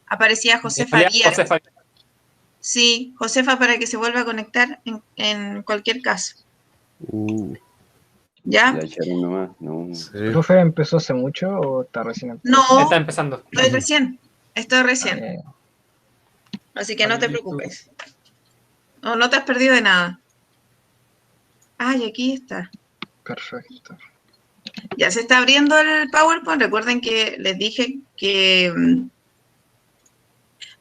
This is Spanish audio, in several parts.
Aparecía Josefa Díaz. Sí, Josefa, para que se vuelva a conectar en cualquier caso. ¿Ya? No. Sí. ¿Profe empezó hace mucho o está recién empezando? No, Está empezando. Estoy recién. Así que no te preocupes. No te has perdido de nada. Y aquí está. Perfecto. Ya se está abriendo el PowerPoint. Recuerden que les dije que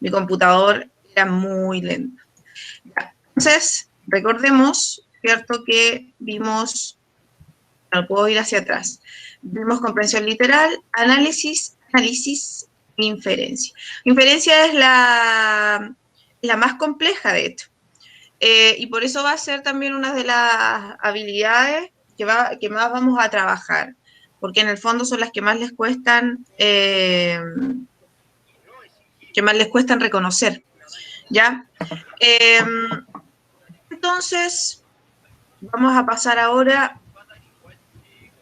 mi computador era muy lento. Entonces, recordemos, ¿cierto? Que vimos, no puedo ir hacia atrás, vimos comprensión literal, análisis, inferencia. Inferencia es la más compleja, de hecho. Y por eso va a ser también una de las habilidades que más vamos a trabajar, porque en el fondo son las que más les cuestan, reconocer, ¿ya? Entonces, vamos a pasar ahora.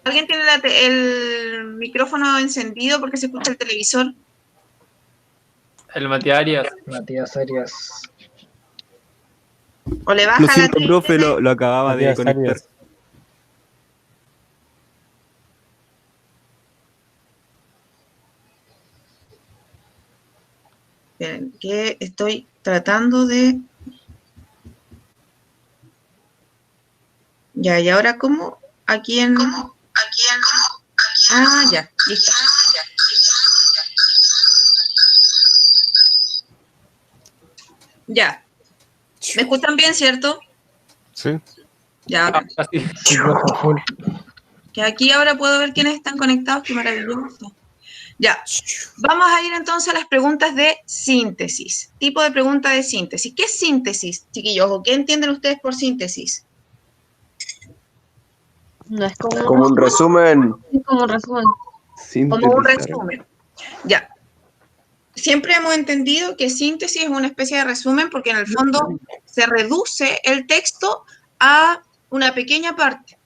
¿Alguien tiene el micrófono encendido porque se escucha el televisor? El Matías Arias. Matías Arias. O le baja Lo siento, la profe, lo acababa de Matías conectar. Arias. Esperen, que estoy tratando de... Ya, ¿y ahora cómo? Aquí en... Ya, listo. Ya. ¿Me escuchan bien, cierto? Sí. Ya. Así. Que aquí ahora puedo ver quiénes están conectados, qué maravilloso. Ya. Vamos a ir entonces a las preguntas de síntesis. Tipo de pregunta de síntesis. ¿Qué es síntesis, chiquillos? ¿O qué entienden ustedes por síntesis? No es como un resumen. Es como un resumen. Como un resumen. Ya. Siempre hemos entendido que síntesis es una especie de resumen porque en el fondo se reduce el texto a una pequeña parte.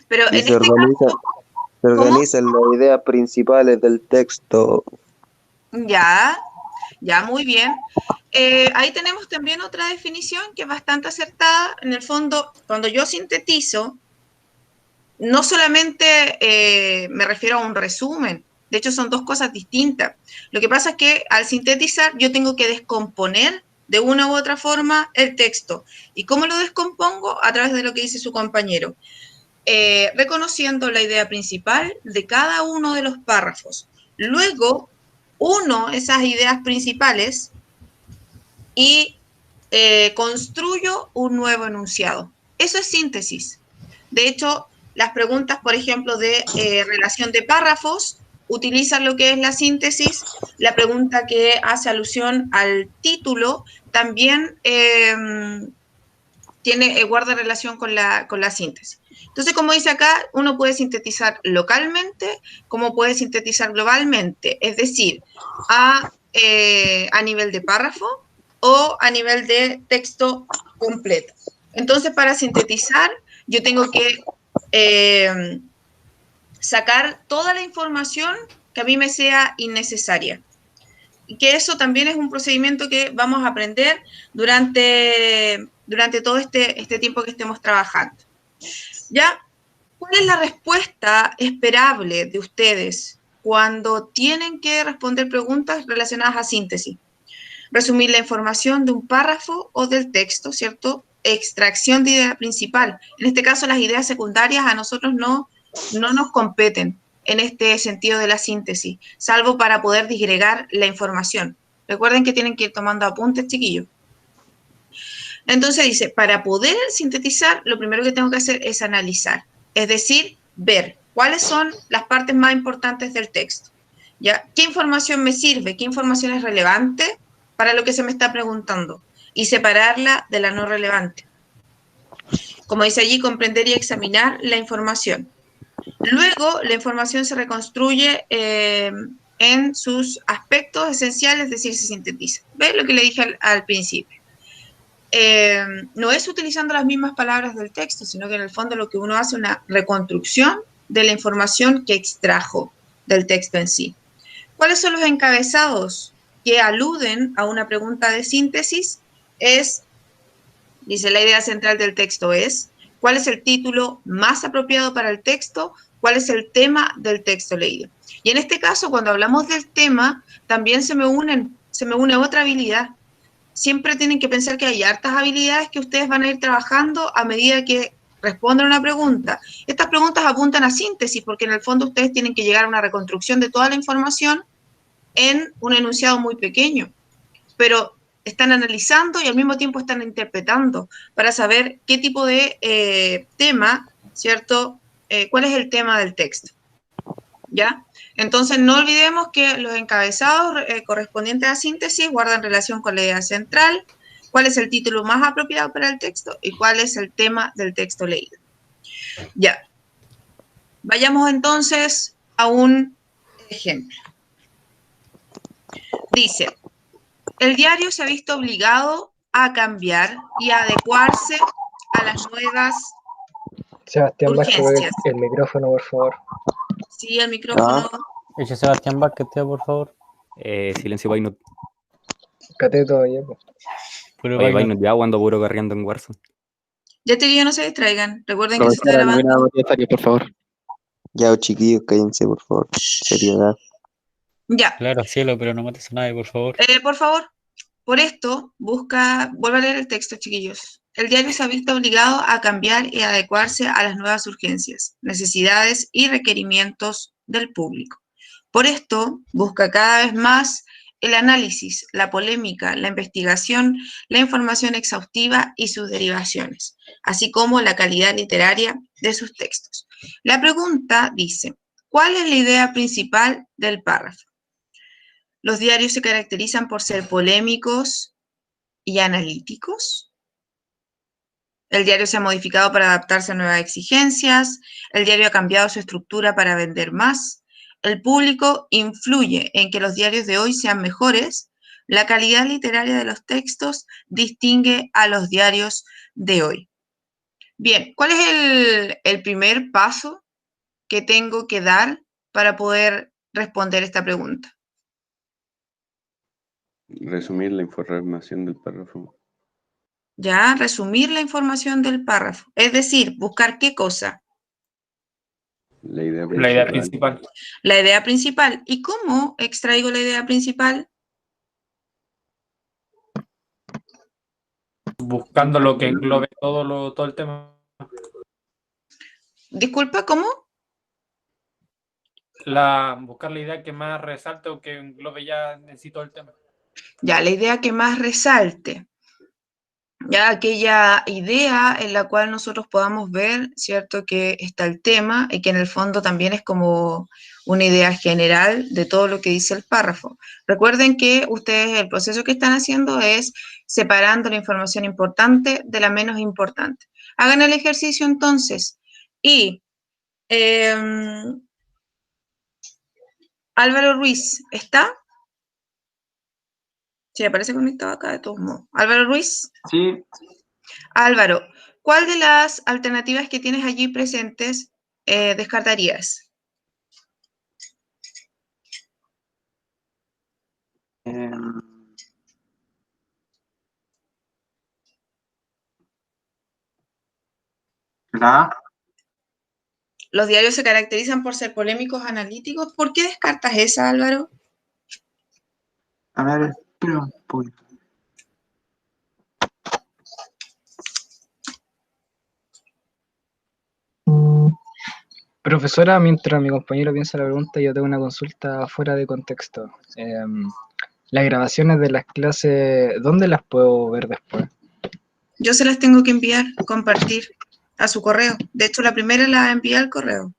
Pero en este caso... Se organizan las ideas principales del texto. Ya, muy bien. Ahí tenemos también otra definición que es bastante acertada. En el fondo, cuando yo sintetizo, no solamente me refiero a un resumen, de hecho son dos cosas distintas. Lo que pasa es que al sintetizar yo tengo que descomponer de una u otra forma el texto. ¿Y cómo lo descompongo? A través de lo que dice su compañero. Reconociendo la idea principal de cada uno de los párrafos. Luego, uno esas ideas principales y construyo un nuevo enunciado. Eso es síntesis. De hecho, las preguntas, por ejemplo, de relación de párrafos, utilizan lo que es la síntesis. La pregunta que hace alusión al título también guarda relación con la síntesis. Entonces, como dice acá, uno puede sintetizar localmente, como puede sintetizar globalmente, es decir, a nivel de párrafo o a nivel de texto completo. Entonces, para sintetizar, yo tengo que sacar toda la información que a mí me sea innecesaria. Y que eso también es un procedimiento que vamos a aprender durante todo este tiempo que estemos trabajando. ¿Ya? ¿Cuál es la respuesta esperable de ustedes cuando tienen que responder preguntas relacionadas a síntesis? Resumir la información de un párrafo o del texto, ¿cierto? Extracción de idea principal. En este caso, las ideas secundarias a nosotros no nos competen en este sentido de la síntesis, salvo para poder disgregar la información. Recuerden que tienen que ir tomando apuntes, chiquillos. Entonces dice, para poder sintetizar, lo primero que tengo que hacer es analizar, es decir, ver cuáles son las partes más importantes del texto. ¿Ya? ¿Qué información me sirve? ¿Qué información es relevante para lo que se me está preguntando? Y separarla de la no relevante. Como dice allí, comprender y examinar la información. Luego, la información se reconstruye en sus aspectos esenciales, es decir, se sintetiza. ¿Ves lo que le dije al principio? No es utilizando las mismas palabras del texto, sino que en el fondo lo que uno hace es una reconstrucción de la información que extrajo del texto en sí. ¿Cuáles son los encabezados que aluden a una pregunta de síntesis? Dice, la idea central del texto es, ¿cuál es el título más apropiado para el texto? ¿Cuál es el tema del texto leído? Y en este caso, cuando hablamos del tema, también se me une otra habilidad. Siempre tienen que pensar que hay hartas habilidades que ustedes van a ir trabajando a medida que respondan una pregunta. Estas preguntas apuntan a síntesis, porque en el fondo ustedes tienen que llegar a una reconstrucción de toda la información en un enunciado muy pequeño, pero están analizando y al mismo tiempo están interpretando para saber qué tipo de tema, ¿cierto? ¿Cuál es el tema del texto? ¿Ya? Entonces, no olvidemos que los encabezados correspondientes a síntesis guardan relación con la idea central, cuál es el título más apropiado para el texto y cuál es el tema del texto leído. Ya. Vayamos entonces a un ejemplo. Dice, el diario se ha visto obligado a cambiar y a adecuarse a las nuevas Sebastián Vázquez, urgencias. el micrófono, por favor. Sí, el micrófono. Eche Sebastián Vázquez, por favor. Silencio, Painut. Cateto, ya, pues. Puro Oye, Painut. Painut, ya ando puro corriendo en Warzone. Ya te digo, no se distraigan. Recuerden que se está Profesora, no grabando. Matías Arias, por favor. Ya, chiquillos, cállense, por favor. Seriedad. Ya. Claro, cielo, pero no mates a nadie, por favor. Por favor, por esto, vuelva a leer el texto, chiquillos. El diario se ha visto obligado a cambiar y adecuarse a las nuevas urgencias, necesidades y requerimientos del público. Por esto, busca cada vez más el análisis, la polémica, la investigación, la información exhaustiva y sus derivaciones, así como la calidad literaria de sus textos. La pregunta dice, ¿cuál es la idea principal del párrafo? Los diarios se caracterizan por ser polémicos y analíticos. El diario se ha modificado para adaptarse a nuevas exigencias. El diario ha cambiado su estructura para vender más. El público influye en que los diarios de hoy sean mejores. La calidad literaria de los textos distingue a los diarios de hoy. Bien, ¿cuál es el primer paso que tengo que dar para poder responder esta pregunta? Resumir la información del párrafo. Ya, resumir la información del párrafo. Es decir, buscar qué cosa. La idea La idea principal. La idea principal. ¿Y cómo extraigo la idea principal? Buscando lo que englobe todo el tema. Disculpa, ¿cómo? Buscar la idea que más resalte o que englobe ya en sí todo el tema. Ya, la idea que más resalte. Ya, aquella idea en la cual nosotros podamos ver, ¿cierto?, que está el tema y que en el fondo también es como una idea general de todo lo que dice el párrafo. Recuerden que ustedes el proceso que están haciendo es separando la información importante de la menos importante. Hagan el ejercicio entonces y Álvaro Ruiz, ¿está? Sí, aparece conectado acá de todos modos. Álvaro Ruiz. Sí. Álvaro, ¿cuál de las alternativas que tienes allí presentes descartarías? La A. Los diarios se caracterizan por ser polémicos, analíticos. ¿Por qué descartas esa, Álvaro? A ver, espera un poquito. Profesora, mientras mi compañero piensa la pregunta, yo tengo una consulta fuera de contexto. Las grabaciones de las clases, ¿dónde las puedo ver después? Yo se las tengo que enviar, compartir a su correo. De hecho, la primera la envié al correo.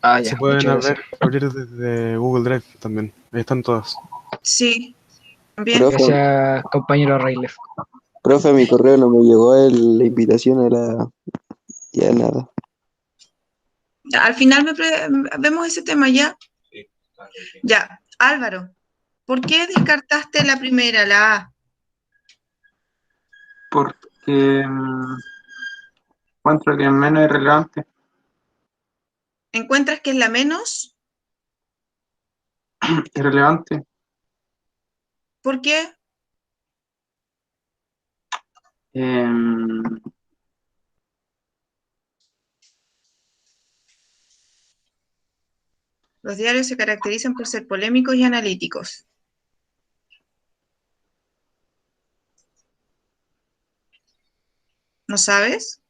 Ah, ya, Se pueden muchas gracias. abrir desde Google Drive también. Ahí están todas. Sí, también. Profe, Gracias, compañero Reyles. profe, a mi correo no me llegó la invitación a la... Ya nada. Al final vemos ese tema ya. Ya, Álvaro, ¿por qué descartaste la primera, la A? Porque encuentro que es menos irrelevante. ¿Encuentras que es la menos? irrelevante. ¿Por qué? Em, Los diarios se caracterizan por ser polémicos y analíticos. ¿No sabes?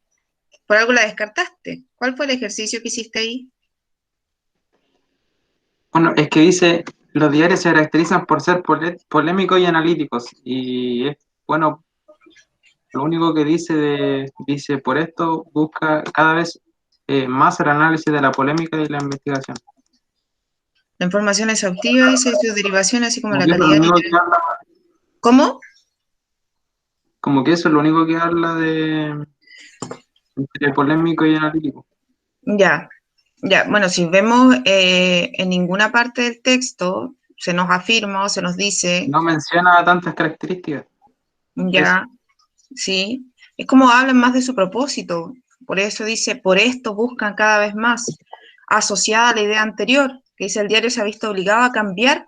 Por algo la descartaste. ¿Cuál fue el ejercicio que hiciste ahí? bueno, es que dice, los diarios se caracterizan por ser polémicos y analíticos. Y es, bueno, lo único que dice, por esto busca cada vez más el análisis de la polémica y la investigación. La información exhaustiva y sus derivaciones, así como Como la que eso es calidad lo único que literaria. habla, ¿Cómo? como que eso es lo único que habla de polémico y analítico. Ya, ya. Bueno, si vemos en ninguna parte del texto se nos afirma o se nos dice, No menciona tantas características. ya, sí, es como hablan más de su propósito. Por eso dice, por esto buscan cada vez más, asociada a la idea anterior, que dice el diario se ha visto obligado a cambiar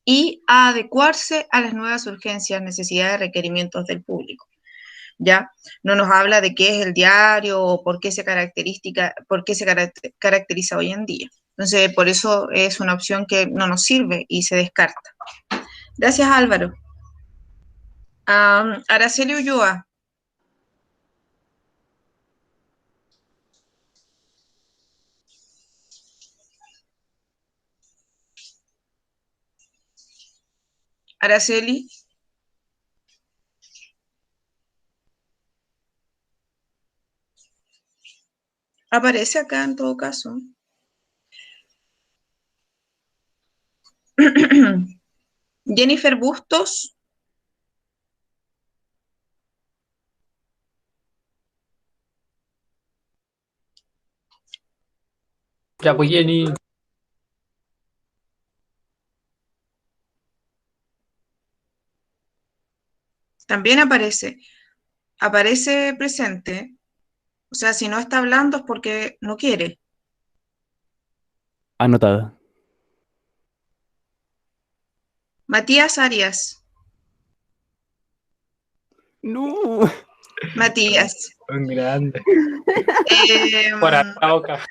y a adecuarse a las nuevas urgencias, necesidades, requerimientos del público. ¿Ya? No nos habla de qué es el diario o por qué se caracteriza hoy en día. Entonces, por eso es una opción que no nos sirve y se descarta. Gracias, Álvaro. Araceli Ulloa. Araceli. Aparece acá en todo caso. Jennifer Bustos. Ya, pues Jenny. También aparece. Aparece presente. O sea, si no está hablando es porque no quiere. Anotada. Matías Arias. No. Matías. Un grande. Por Arauca.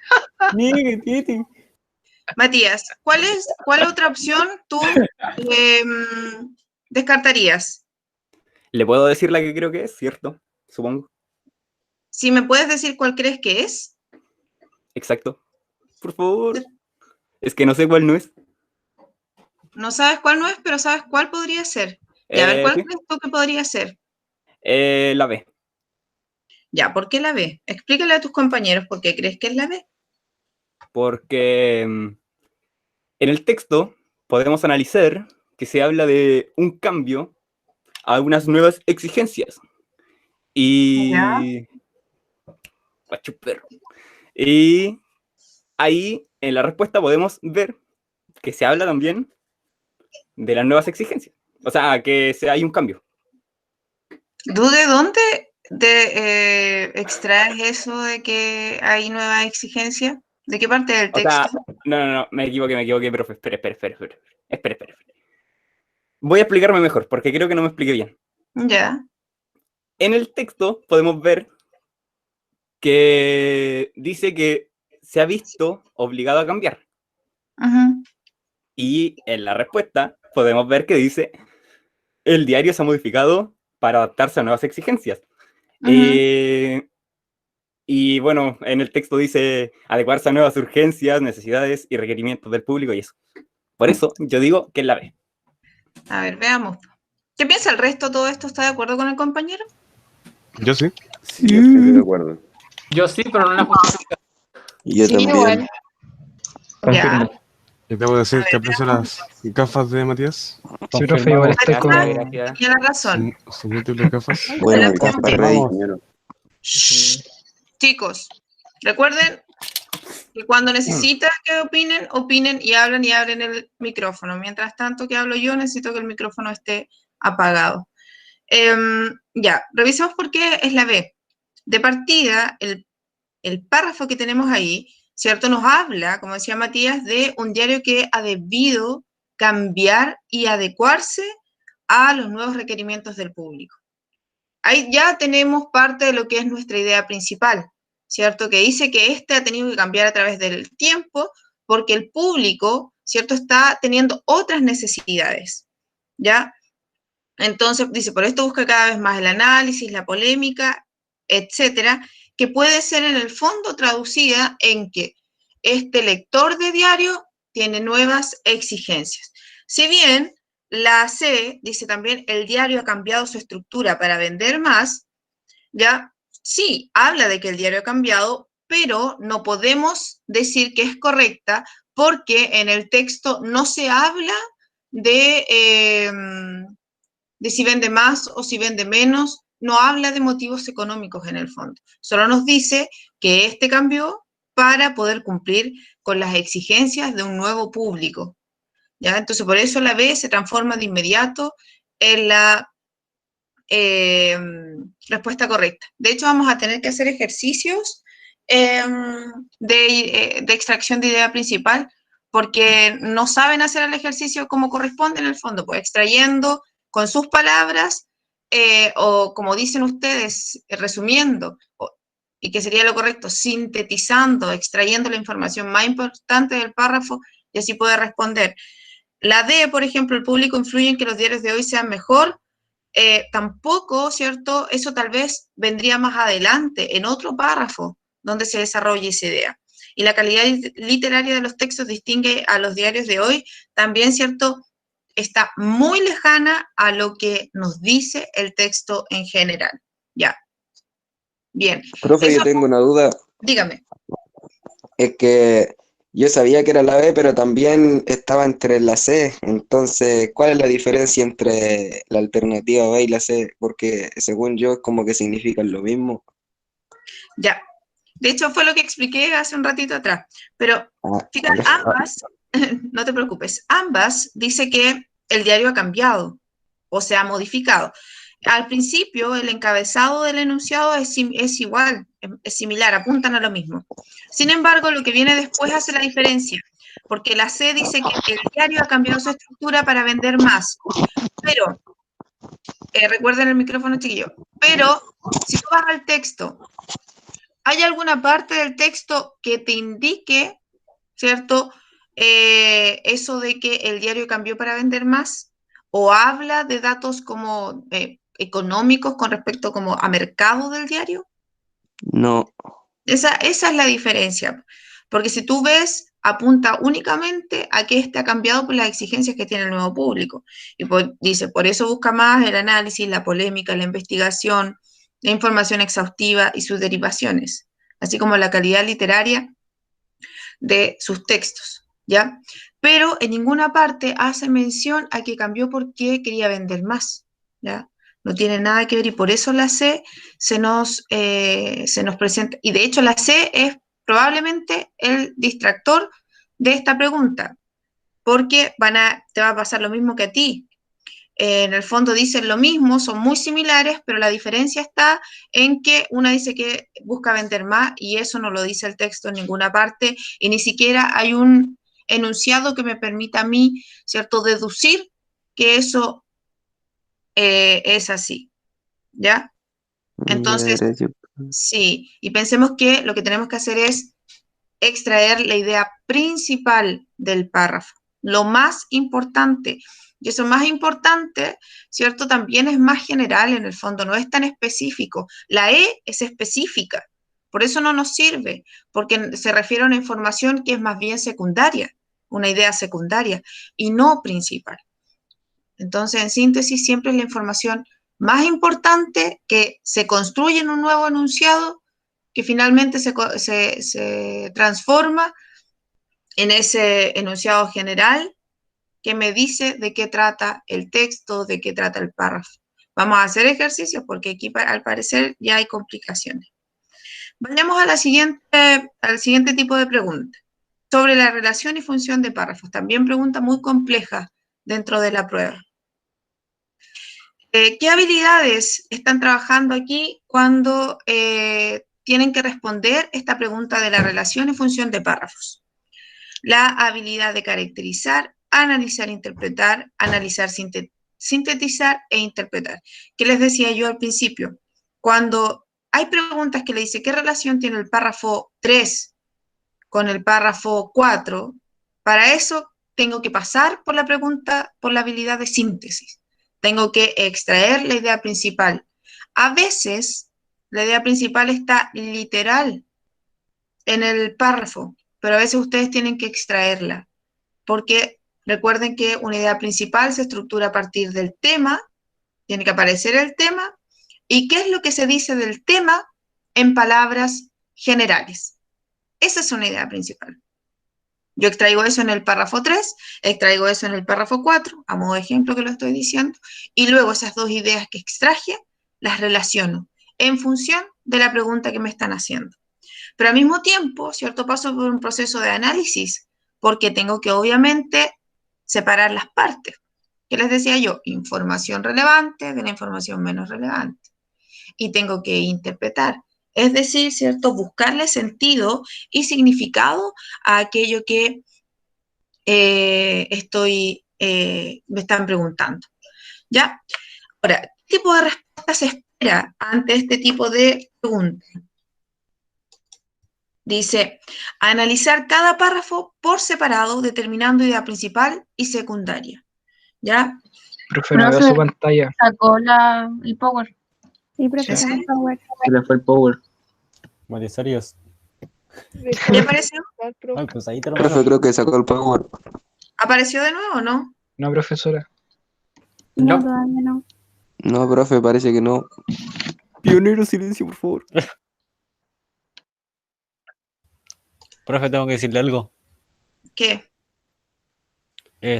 Matías, ¿cuál otra opción tú descartarías? Le puedo decir la que creo que es, ¿cierto? Supongo. Si me puedes decir cuál crees que es. Exacto. Por favor. Es que no sé cuál no es. No sabes cuál no es, pero sabes cuál podría ser. Y a ver, ¿cuál Sí. crees tú que podría ser? La B. Ya, ¿por qué la B? Explícale a tus compañeros por qué crees que es la B. Porque en el texto podemos analizar que se habla de un cambio a unas nuevas exigencias. Y... Guacho perro. Y ahí en la respuesta podemos ver que se habla también de las nuevas exigencias. O sea, que hay un cambio. ¿Tú de dónde extraes eso de que hay nueva exigencia? ¿De qué parte del O sea, texto? no, me equivoqué, profe. Espera. Voy a explicarme mejor, porque creo que no me expliqué bien. Ya. En el texto podemos ver que dice que se ha visto obligado a cambiar. Ujú. Y en la respuesta podemos ver que dice, el diario se ha modificado para adaptarse a nuevas exigencias. Ujú. Y bueno, en el texto dice adecuarse a nuevas urgencias, necesidades y requerimientos del público y eso. Por eso yo digo que es la B. A ver, veamos. ¿Qué piensa el resto de todo esto? ¿Está de acuerdo con el compañero? Yo sí. Sí, yo estoy de acuerdo. Yo sí, pero no la justifico. Y yo Sí, también. igual. Confirmo. Ya. Y debo decir A ver, que aprecio las gafas de Matías. Sí, profe, igual estoy Confirmamos. con... Gracias. Tiene razón. Son múltiples gafas. Bueno, Adelante, Gaspar Matías. Rey. Compañero, Shh. Chicos, recuerden que cuando necesitan que opinen y abren el micrófono. Mientras tanto que hablo yo, necesito que el micrófono esté apagado. Ya, revisemos por qué es la B. De partida, el párrafo que tenemos ahí ¿cierto? Nos habla, como decía Matías, de un diario que ha debido cambiar y adecuarse a los nuevos requerimientos del público. Ahí ya tenemos parte de lo que es nuestra idea principal, ¿cierto? Que dice que este ha tenido que cambiar a través del tiempo porque el público, ¿cierto? Está teniendo otras necesidades, ¿ya? Entonces, dice, por esto busca cada vez más el análisis, la polémica, etcétera, que puede ser en el fondo traducida en que este lector de diario tiene nuevas exigencias. Si bien la C dice también, el diario ha cambiado su estructura para vender más, ya, sí, habla de que el diario ha cambiado, pero no podemos decir que es correcta porque en el texto no se habla de si vende más o si vende menos, no habla de motivos económicos en el fondo. Solo nos dice que este cambió para poder cumplir con las exigencias de un nuevo público, ¿ya? Entonces, por eso la B se transforma de inmediato en la respuesta correcta. De hecho, vamos a tener que hacer ejercicios de extracción de idea principal, porque no saben hacer el ejercicio como corresponde en el fondo, pues extrayendo con sus palabras, o como dicen ustedes, resumiendo, y que sería lo correcto, sintetizando, extrayendo la información más importante del párrafo, y así puede responder. La D, por ejemplo, el público influye en que los diarios de hoy sean mejor. Tampoco, ¿cierto? Eso tal vez vendría más adelante, en otro párrafo, donde se desarrolle esa idea. Y la calidad literaria de los textos distingue a los diarios de hoy, también, ¿cierto? Está muy lejana a lo que nos dice el texto en general. Ya. Bien. Profe, Eso, yo tengo una duda. dígame. Es que yo sabía que era la B, pero también estaba entre la C. Entonces, ¿cuál es la diferencia entre la alternativa B y la C? Porque según yo es como que significan lo mismo. Ya. De hecho, fue lo que expliqué hace un ratito atrás. Pero, fíjate, ambas, no te preocupes, ambas dice que el diario ha cambiado o se ha modificado. Al principio, el encabezado del enunciado es igual, es similar, apuntan a lo mismo. Sin embargo, lo que viene después hace la diferencia, porque la C dice que el diario ha cambiado su estructura para vender más. Pero, recuerden el micrófono, chiquillo, pero si tú vas al texto, ¿hay alguna parte del texto que te indique, ¿cierto? Eso de que el diario cambió para vender más, o habla de datos como económicos con respecto como a mercado del diario. No. Esa es la diferencia, porque si tú ves, apunta únicamente a que este ha cambiado por las exigencias que tiene el nuevo público. Y dice, por eso busca más el análisis, la polémica, la investigación, la información exhaustiva y sus derivaciones, así como la calidad literaria de sus textos, ¿ya? Pero en ninguna parte hace mención a que cambió porque quería vender más, ¿ya? No tiene nada que ver y por eso la C se nos presenta. Y de hecho la C es probablemente el distractor de esta pregunta, porque te va a pasar lo mismo que a ti. En el fondo dicen lo mismo, son muy similares, pero la diferencia está en que una dice que busca vender más y eso no lo dice el texto en ninguna parte y ni siquiera hay un enunciado que me permita a mí, ¿cierto?, deducir que eso es así, ¿ya? Entonces, sí, y pensemos que lo que tenemos que hacer es extraer la idea principal del párrafo, lo más importante. Y eso más importante, ¿cierto? También es más general en el fondo, no es tan específico. La E es específica, por eso no nos sirve, porque se refiere a una información que es más bien secundaria, una idea secundaria y no principal. Entonces, en síntesis, siempre es la información más importante que se construye en un nuevo enunciado que finalmente se transforma en ese enunciado general que me dice de qué trata el texto, de qué trata el párrafo. Vamos a hacer ejercicios porque aquí al parecer ya hay complicaciones. Vayamos a al siguiente tipo de pregunta. Sobre la relación y función de párrafos. También pregunta muy compleja dentro de la prueba. ¿Qué habilidades están trabajando aquí cuando tienen que responder esta pregunta de la relación en función de párrafos. La habilidad de caracterizar, analizar, interpretar, analizar, sintetizar e interpretar. ¿Qué les decía yo al principio? Cuando hay preguntas que le dice qué relación tiene el párrafo 3 con el párrafo 4, para eso tengo que pasar por la pregunta, por la habilidad de síntesis. Tengo que extraer la idea principal. A veces, la idea principal está literal en el párrafo, pero a veces ustedes tienen que extraerla, porque recuerden que una idea principal se estructura a partir del tema, tiene que aparecer el tema, y qué es lo que se dice del tema en palabras generales. Esa es una idea principal. Yo extraigo eso en el párrafo 3, extraigo eso en el párrafo 4, a modo de ejemplo que lo estoy diciendo, y luego esas dos ideas que extraje las relaciono en función de la pregunta que me están haciendo. Pero al mismo tiempo, ¿cierto? Paso por un proceso de análisis, porque tengo que obviamente separar las partes. ¿Qué les decía yo? Información relevante de la información menos relevante. Y tengo que interpretar. Es decir, ¿cierto? Buscarle sentido y significado a aquello que me están preguntando. ¿Ya? Ahora, ¿qué tipo de respuesta se espera ante este tipo de preguntas? Dice, analizar cada párrafo por separado, determinando idea principal y secundaria. ¿Ya? Profe, no veo su pantalla. Sacó el power. Sí, profe, ¿Sí? sacó el power. Se le fue el power. Matías Arias. ¿Ya apareció? Ay, pues ahí te lo Profe, creo que sacó el power. ¿Apareció de nuevo o no? No, profesora. No, No. todavía no. No, profe, parece que no. Pionero, silencio, por favor. Profe, tengo que decirle algo. ¿Qué?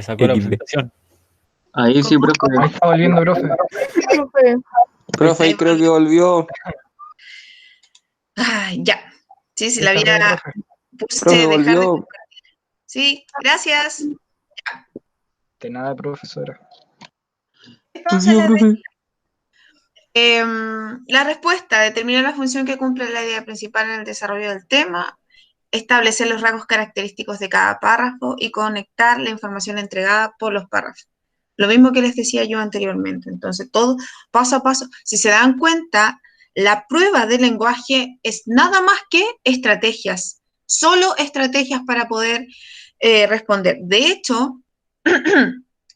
Sacó la XD. presentación. Ahí sí, ¿Cómo? profe. Ahí está volviendo, profe. Profe, ahí creo que volvió. Ya. Sí, si Ahí la está, viera, profe. puse Profe, dejar de... volvió. Sí, gracias. De nada, profesora. Entonces les decía, la respuesta, determinar la función que cumple la idea principal en el desarrollo del tema, establecer los rasgos característicos de cada párrafo y conectar la información entregada por los párrafos. Lo mismo que les decía yo anteriormente. Entonces, todo paso a paso. Si se dan cuenta, la prueba de lenguaje es nada más que estrategias, solo estrategias para poder responder. De hecho,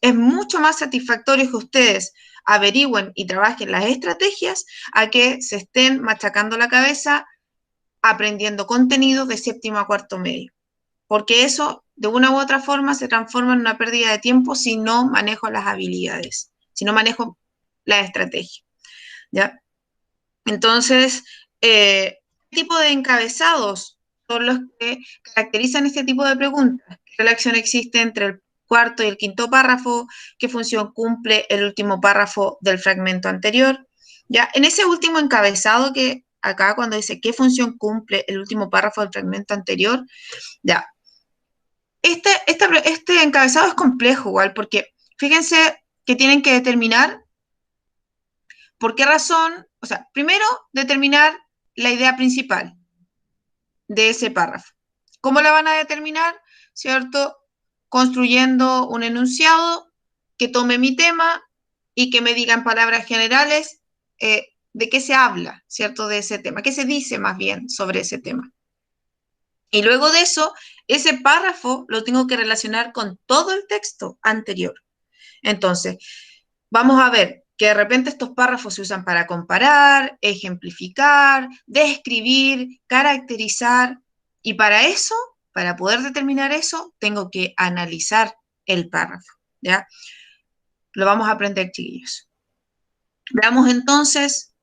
es mucho más satisfactorio que ustedes averigüen y trabajen las estrategias a que se estén machacando la cabeza aprendiendo contenido de séptimo a cuarto medio. Porque eso, de una u otra forma, se transforma en una pérdida de tiempo si no manejo las habilidades, si no manejo la estrategia. ¿Ya? Entonces, ¿qué tipo de encabezados son los que caracterizan este tipo de preguntas? ¿Qué relación existe entre el cuarto y el quinto párrafo? ¿Qué función cumple el último párrafo del fragmento anterior? Ya, en ese último encabezado que acá cuando dice qué función cumple el último párrafo del fragmento anterior, ya. Este encabezado es complejo igual, porque fíjense que tienen que determinar por qué razón, o sea, primero determinar la idea principal de ese párrafo. ¿Cómo la van a determinar? ¿Cierto? Construyendo un enunciado que tome mi tema y que me diga en palabras generales de qué se habla, ¿cierto? De ese tema, qué se dice más bien sobre ese tema. Y luego de eso, ese párrafo lo tengo que relacionar con todo el texto anterior. Entonces, vamos a ver que de repente estos párrafos se usan para comparar, ejemplificar, describir, caracterizar, y para eso, para poder determinar eso, tengo que analizar el párrafo, ¿ya? Lo vamos a aprender, chiquillos. Veamos entonces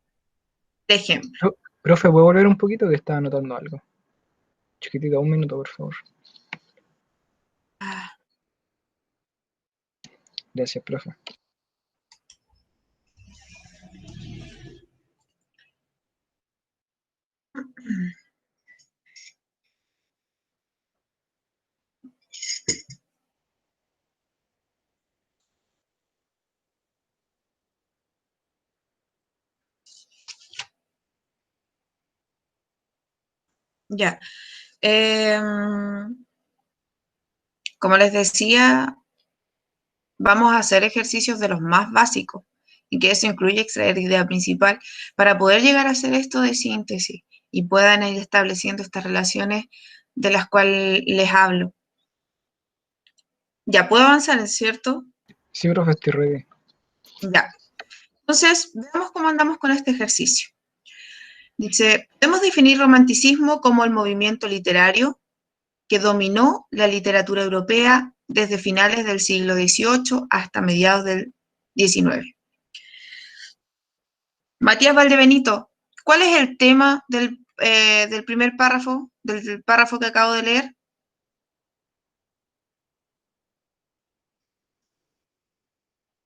el ejemplo. Profe, ¿puedo volver un poquito que estaba anotando algo? Chiquitito, un minuto, por favor. Gracias, profe. Ya. Como les decía, vamos a hacer ejercicios de los más básicos y que eso incluye extraer idea principal para poder llegar a hacer esto de síntesis y puedan ir estableciendo estas relaciones de las cuales les hablo. Ya puedo avanzar, ¿cierto? Sí, profe, estoy ready. Ya. Entonces, veamos cómo andamos con este ejercicio. Dice, podemos definir romanticismo como el movimiento literario que dominó la literatura europea desde finales del siglo XVIII hasta mediados del XIX. Matías Valdebenito, ¿cuál es el tema del primer párrafo, del párrafo que acabo de leer?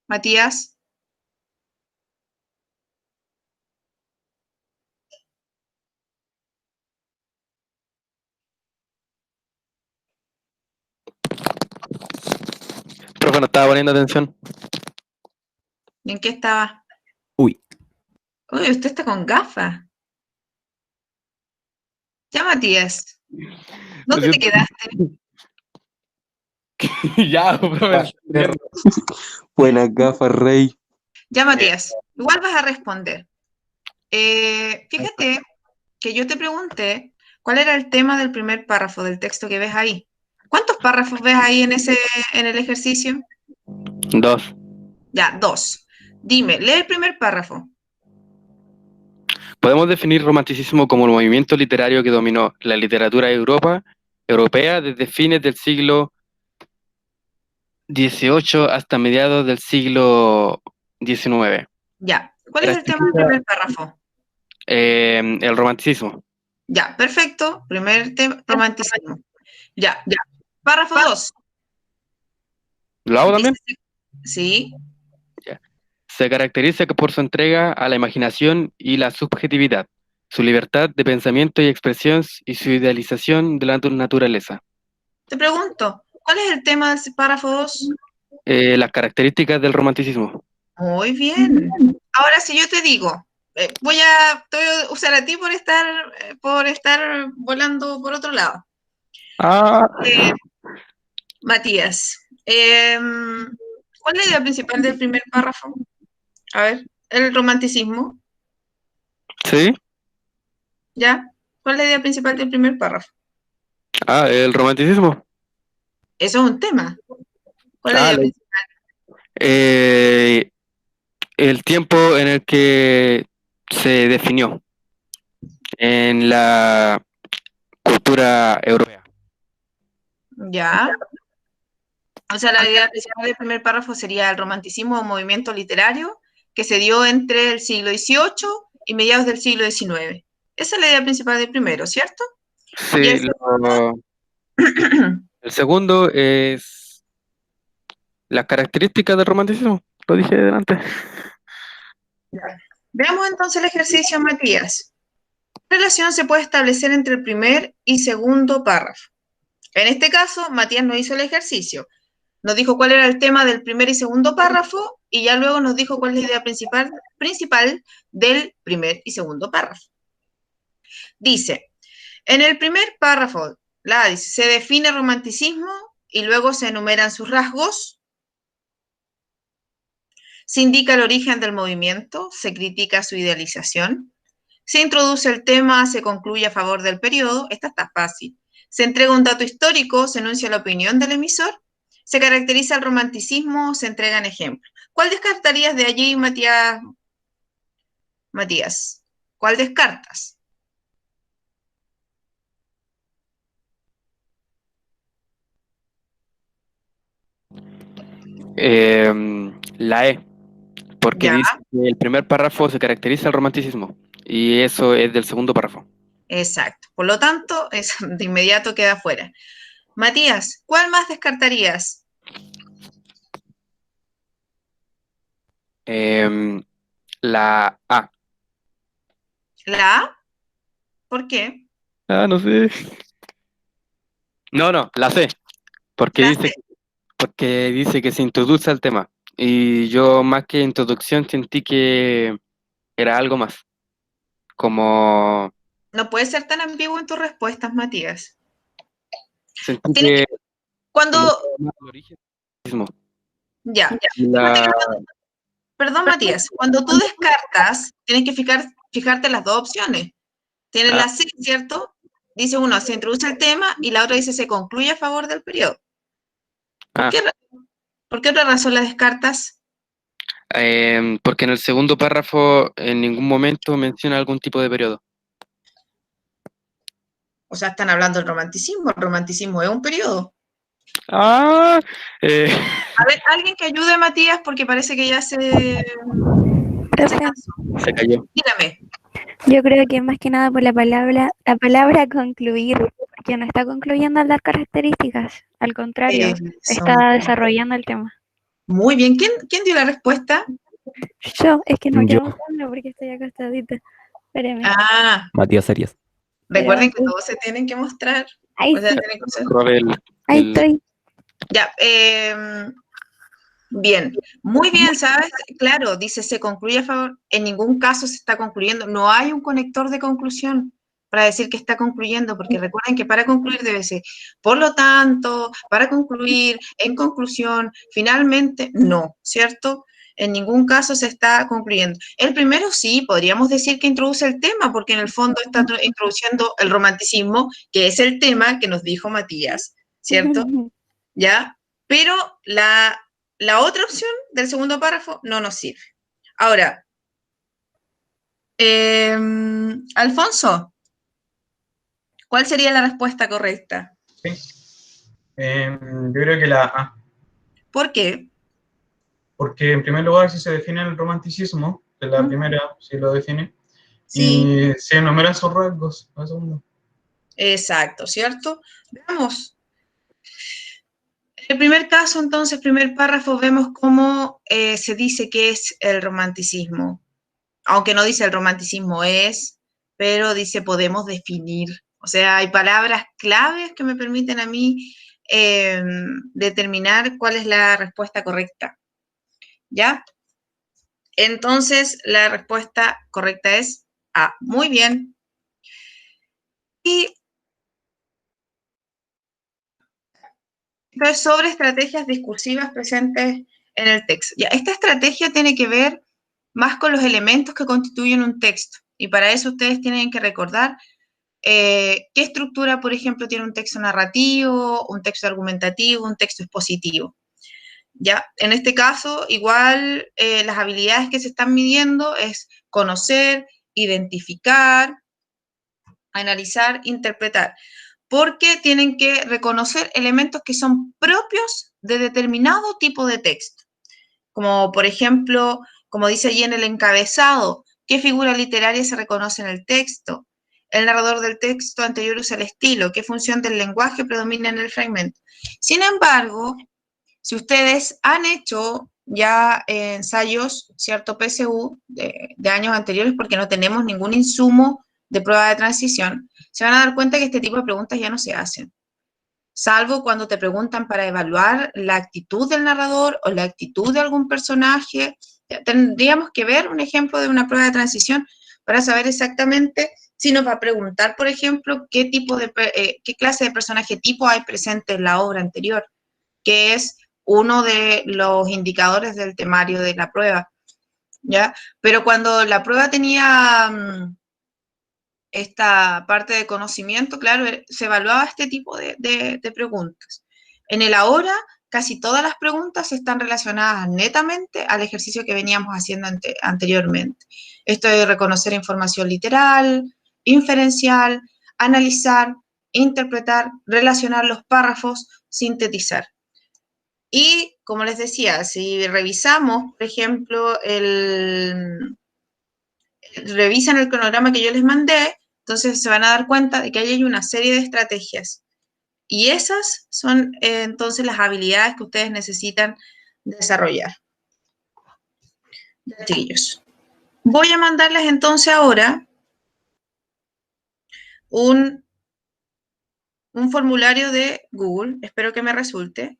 Matías. Profe, no estaba poniendo atención. ¿En qué estaba? Uy. Uy, usted está con gafas. Ya, Matías. ¿Dónde te quedaste? Ya, profe. Buenas gafas, Rey. Ya, Matías. Igual vas a responder. Fíjate que yo te pregunté cuál era el tema del primer párrafo del texto que ves ahí. ¿Cuántos párrafos ves ahí en el ejercicio? 2. Ya, 2. Dime, lee el primer párrafo. Podemos definir romanticismo como el movimiento literario que dominó la literatura europea desde fines del siglo XVIII hasta mediados del siglo XIX. Ya. ¿Cuál es el tema del primer párrafo? El romanticismo. Ya, perfecto. Primer tema, romanticismo. Ya, ya. Párrafo 2. ¿Lo hago también? Sí. Se caracteriza por su entrega a la imaginación y la subjetividad, su libertad de pensamiento y expresión y su idealización de la naturaleza. Te pregunto, ¿cuál es el tema del párrafo 2? Las características del romanticismo. Muy bien. Ahora, si yo te digo, te voy a usar a ti por estar volando por otro lado. Matías, ¿cuál es la idea principal del primer párrafo? A ver, el romanticismo. ¿Sí? ¿Ya? ¿Cuál es la idea principal del primer párrafo? El romanticismo. Eso es un tema. ¿Cuál es la idea principal? El tiempo en el que se definió en la cultura europea. Ya. O sea, la idea principal del primer párrafo sería el romanticismo, un movimiento literario que se dio entre el siglo XVIII y mediados del siglo XIX. Esa es la idea principal del primero, ¿cierto? Sí, Y el segundo es las características del romanticismo. Lo dije delante. Veamos entonces el ejercicio, Matías. ¿Qué relación se puede establecer entre el primer y segundo párrafo? En este caso, Matías no hizo el ejercicio. Nos dijo cuál era el tema del primer y segundo párrafo y ya luego nos dijo cuál es la idea principal del primer y segundo párrafo. Dice, en el primer párrafo, se define romanticismo y luego se enumeran sus rasgos. Se indica el origen del movimiento, se critica su idealización. Se introduce el tema, se concluye a favor del periodo. Esta está fácil. Se entrega un dato histórico, se enuncia la opinión del emisor. Se caracteriza el romanticismo, se entregan ejemplos. ¿Cuál descartarías de allí, Matías? Matías, ¿cuál descartas? La E, porque Ya. dice que el primer párrafo se caracteriza el romanticismo y eso es del segundo párrafo. Exacto. Por lo tanto, de inmediato queda fuera. Matías, ¿cuál más descartarías? La A. ¿La A? ¿Por qué? No sé. No, la C, porque dice que se introduce al tema y yo más que introducción sentí que era algo más, como No puedes ser tan ambiguo en tus respuestas, Matías. Sentí Tienes que Cuando, más el origen mismo. ya, La, perdón, Matías, cuando tú descartas, tienes que fijarte en las dos opciones. Tienes la C, ¿cierto? Dice uno, se introduce el tema, y la otra dice, se concluye a favor del periodo. ¿Por qué otra razón la descartas? porque en el segundo párrafo en ningún momento menciona algún tipo de periodo. O sea, están hablando del romanticismo. El romanticismo es un periodo. Ah, A ver, alguien que ayude a Matías, porque parece que ya se Profe, cansó. se cayó. Dígame. yo creo que más que nada por la palabra concluir, porque no está concluyendo al dar características, al contrario, está desarrollando el tema. Muy bien. ¿Quién dio la respuesta? Yo, es que no Yo. quiero mostrarlo porque estoy acostadita. Espéreme. Ah, Matías Arias. recuerden que todos se tienen que mostrar. Ahí O sea, sí, tienen que usar. ahí estoy. Ya, bien, muy bien, ¿sabes? Claro, dice, se concluye a favor, en ningún caso se está concluyendo, no hay un conector de conclusión para decir que está concluyendo, porque recuerden que para concluir debe ser, por lo tanto, para concluir, en conclusión, finalmente, no, ¿cierto? En ningún caso se está concluyendo. El primero sí, podríamos decir que introduce el tema, porque en el fondo está introduciendo el romanticismo, que es el tema que nos dijo Matías, ¿cierto? ¿Ya? Pero la otra opción del segundo párrafo no nos sirve. Ahora, Alfonso, ¿cuál sería la respuesta correcta? Sí. Yo creo que la A. ¿Por qué? Porque en primer lugar, si se define el romanticismo, que la primera sí lo define, Sí. y se enumeran sus rasgos, la segunda. Exacto, ¿cierto? Veamos. En el primer caso, entonces, primer párrafo, vemos cómo se dice que es el romanticismo. Aunque no dice el romanticismo es, pero dice podemos definir. O sea, hay palabras claves que me permiten a mí determinar cuál es la respuesta correcta. ¿Ya? Entonces, la respuesta correcta es A. Muy bien. Y entonces, sobre estrategias discursivas presentes en el texto. Ya, esta estrategia tiene que ver más con los elementos que constituyen un texto. Y para eso ustedes tienen que recordar qué estructura, por ejemplo, tiene un texto narrativo, un texto argumentativo, un texto expositivo. ¿Ya? En este caso, igual las habilidades que se están midiendo es conocer, identificar, analizar, interpretar, porque tienen que reconocer elementos que son propios de determinado tipo de texto. Como, por ejemplo, como dice allí en el encabezado, ¿qué figura literaria se reconoce en el texto? El narrador del texto anterior usa el estilo, ¿qué función del lenguaje predomina en el fragmento? Sin embargo, si ustedes han hecho ya ensayos, ¿cierto? PSU de años anteriores, porque no tenemos ningún insumo de prueba de transición, se van a dar cuenta que este tipo de preguntas ya no se hacen, salvo cuando te preguntan para evaluar la actitud del narrador o la actitud de algún personaje. Tendríamos que ver un ejemplo de una prueba de transición para saber exactamente si nos va a preguntar, por ejemplo, qué clase de personaje tipo hay presente en la obra anterior, que es uno de los indicadores del temario de la prueba, ¿ya? Pero cuando la prueba tenía esta parte de conocimiento, claro, se evaluaba este tipo de preguntas. En el ahora, casi todas las preguntas están relacionadas netamente al ejercicio que veníamos haciendo anteriormente. Esto de reconocer información literal, inferencial, analizar, interpretar, relacionar los párrafos, sintetizar. Y, como les decía, si revisamos, por ejemplo, revisan el cronograma que yo les mandé, entonces se van a dar cuenta de que ahí hay una serie de estrategias. Y esas son entonces las habilidades que ustedes necesitan desarrollar. Ya, chiquillos. Voy a mandarles entonces ahora un formulario de Google, espero que me resulte,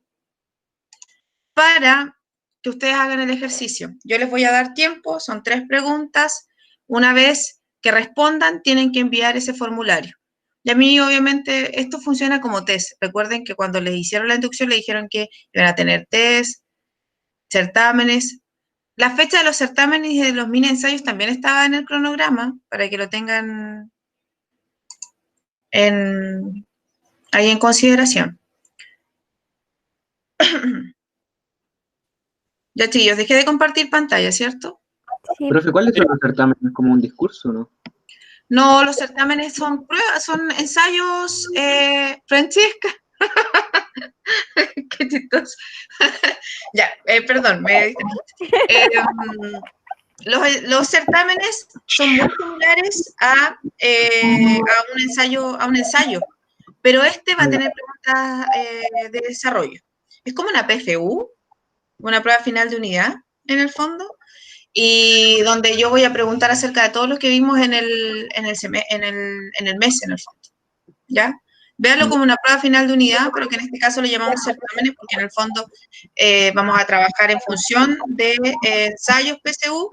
para que ustedes hagan el ejercicio. Yo les voy a dar tiempo, son 3 preguntas. Una vez que respondan tienen que enviar ese formulario. Y a mí, obviamente, esto funciona como test. Recuerden que cuando les hicieron la inducción, le dijeron que iban a tener test, certámenes. La fecha de los certámenes y de los mini ensayos también estaba en el cronograma, para que lo tengan ahí en consideración. Ya, chicos, dejé de compartir pantalla, ¿cierto? Sí. Profe, ¿cuáles son los certámenes? ¿Como un discurso, no? No, los certámenes son pruebas, son ensayos, Francesca. Qué chistoso. Ya, perdón, me los certámenes son muy similares a un ensayo, pero este va a tener preguntas de desarrollo. Es como una PFU, una prueba final de unidad, en el fondo, y donde yo voy a preguntar acerca de todo lo que vimos en el mes, en el fondo, ¿ya? Véalo como una prueba final de unidad, pero que en este caso le llamamos certámenes, porque en el fondo vamos a trabajar en función de ensayos PSU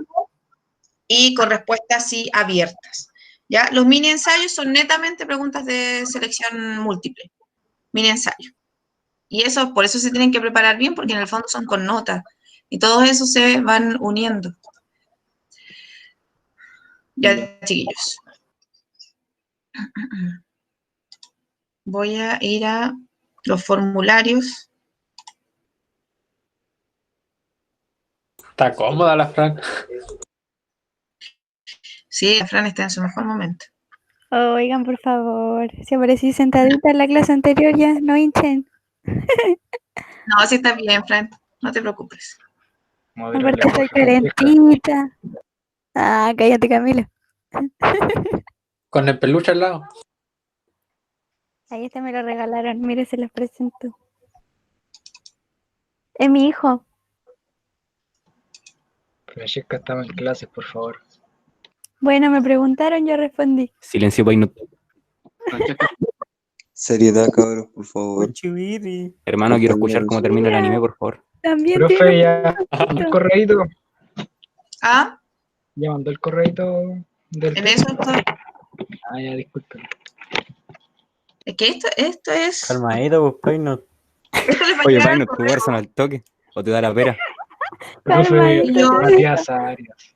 y con respuestas sí abiertas, ¿ya? Los mini ensayos son netamente preguntas de selección múltiple, mini ensayos. Y eso, por eso se tienen que preparar bien, porque en el fondo son con notas. Y todos esos se van uniendo. Ya, chiquillos. Voy a ir a los formularios. Está cómoda la Fran. Sí, la Fran está en su mejor momento. Oigan, por favor, si aparecí sentadita en la clase anterior ya, no hinchen. No, sí está bien, Fran. No te preocupes. Aparte soy calentita. Ah, cállate, Camila. Con el peluche al lado. Ahí este me lo regalaron, mire, se los presento. Es mi hijo. Francesca estaba en clases, por favor. Bueno, me preguntaron, yo respondí. Silencio, Painot. Seriedad, cabros, por favor. Hermano, quiero escuchar cómo termina el anime, por favor. También Profe, tiene ya mandó el correíto. ¿Ah? Ya mandó el correíto del... En eso estoy. Ah, ya, disculpen. Es que esto es... Calmadito, pues, Painot. Esto les va a Oye, llegar al Painot, tu correo. verso al toque. O te da la pera. Profe Yo- Matías Arias.